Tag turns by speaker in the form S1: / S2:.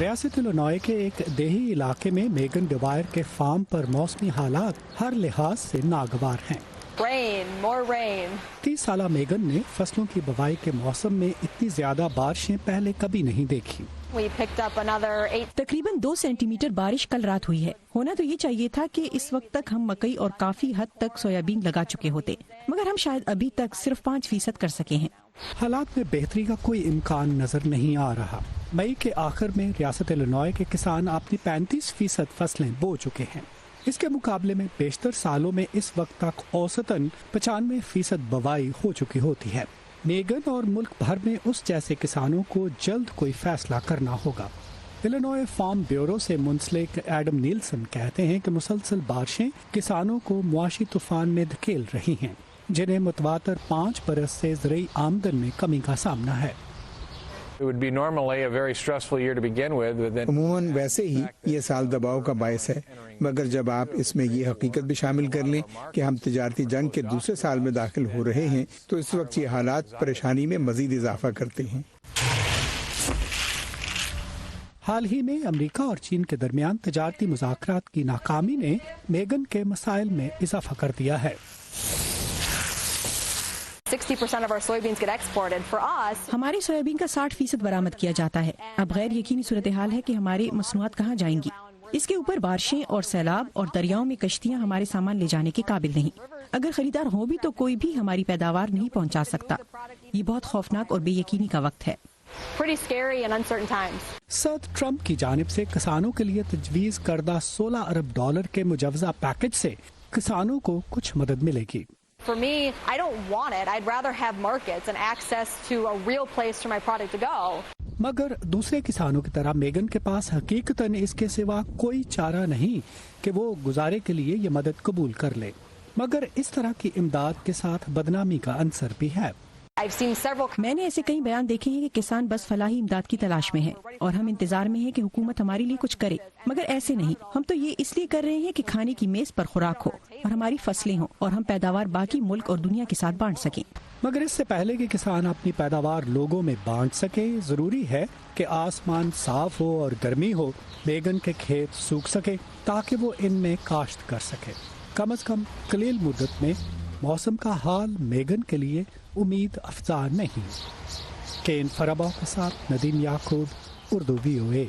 S1: ریاست الینوائے کے ایک دیہی علاقے میں میگن ڈوائر کے فارم پر موسمی حالات ہر لحاظ سے ناگوار ہیں۔ 30 سالہ میگن نے فصلوں کی بوائی کے موسم میں اتنی زیادہ بارشیں پہلے کبھی نہیں دیکھی۔
S2: تقریباً 2 سینٹی میٹر بارش کل رات ہوئی ہے۔ ہونا تو یہ چاہیے تھا کہ اس وقت تک ہم مکئی اور کافی حد تک سویابین لگا چکے ہوتے، مگر ہم شاید ابھی تک صرف 5% کر سکے ہیں۔
S1: حالات میں بہتری کا کوئی امکان نظر نہیں آ رہا۔ مئی کے آخر میں ریاست الینوائے کے کسان اپنی 35% فصلیں بو چکے ہیں۔ اس کے مقابلے میں بیشتر سالوں میں اس وقت تک اوسطاً 95% بوائی ہو چکی ہوتی ہے۔ میگن اور ملک بھر میں اس جیسے کسانوں کو جلد کوئی فیصلہ کرنا ہوگا۔ الینوائے فارم بیورو سے منسلک ایڈم نیلسن کہتے ہیں کہ مسلسل بارشیں کسانوں کو معاشی طوفان میں دھکیل رہی ہیں، جنہیں متواتر 5 برس سے زرعی آمدن میں کمی کا سامنا ہے۔
S3: عموماً ویسے ہی یہ سال دباؤ کا باعث ہے، مگر جب آپ اس میں یہ حقیقت بھی شامل کر لیں کہ ہم تجارتی جنگ کے دوسرے سال میں داخل ہو رہے ہیں تو اس وقت یہ حالات پریشانی میں مزید اضافہ کرتے ہیں۔
S1: حال ہی میں امریکہ اور چین کے درمیان تجارتی مذاکرات کی ناکامی نے میگن کے مسائل میں اضافہ کر دیا ہے۔
S4: 60% of our soybeans get exported. For us,
S2: ہمارے سویابین کا 60% برآمد کیا جاتا ہے۔ اب غیر یقینی صورتحال ہے کہ ہماری مصنوعات کہاں جائیں گی۔ اس کے اوپر بارشیں اور سیلاب اور دریاؤں میں کشتیاں ہمارے سامان لے جانے کے قابل نہیں۔ اگر خریدار ہوں بھی تو کوئی بھی ہماری پیداوار نہیں پہنچا سکتا۔ یہ بہت خوفناک اور بے یقینی کا وقت ہے۔
S4: pretty scary and uncertain times.
S1: صدر ٹرمپ کی جانب سے کسانوں کے لیے تجویز کردہ $16 ارب کے مجوزہ پیکج سے کسانوں کو کچھ مدد ملے گی۔
S4: For me, I don't want it. I'd rather have markets and access to a real place for my product to go.
S1: مگر دوسرے کسانوں کی طرح میگن کے پاس حقیقتاً اس کے سوا کوئی چارہ نہیں کہ وہ گزارے کے لیے یہ مدد قبول کر لے، مگر اس طرح کی امداد کے ساتھ بدنامی کا عنصر بھی ہے۔
S4: I've seen several.
S2: میں نے ایسے کئی بیان دیکھے ہیں کہ کسان بس فلاحی امداد کی تلاش میں ہیں اور ہم انتظار میں ہیں کہ حکومت ہمارے لیے کچھ کرے، مگر ایسے نہیں۔ ہم تو یہ اس لیے کر رہے ہیں کہ کھانے کی میز پر خوراک ہو اور ہماری فصلیں ہوں اور ہم پیداوار باقی ملک اور دنیا کے ساتھ بانٹ سکیں۔
S1: مگر اس سے پہلے کہ کسان اپنی پیداوار لوگوں میں بانٹ سکے، ضروری ہے کہ آسمان صاف ہو اور گرمی ہو، میگن کے کھیت سوکھ سکے تاکہ وہ ان میں کاشت کر سکے۔ کم از کم قلیل مدت میں موسم کا حال میگن کے لیے امید افزا نہیں۔ کین فرابا کے ساتھ ندیم یعقوب، اردو VOA۔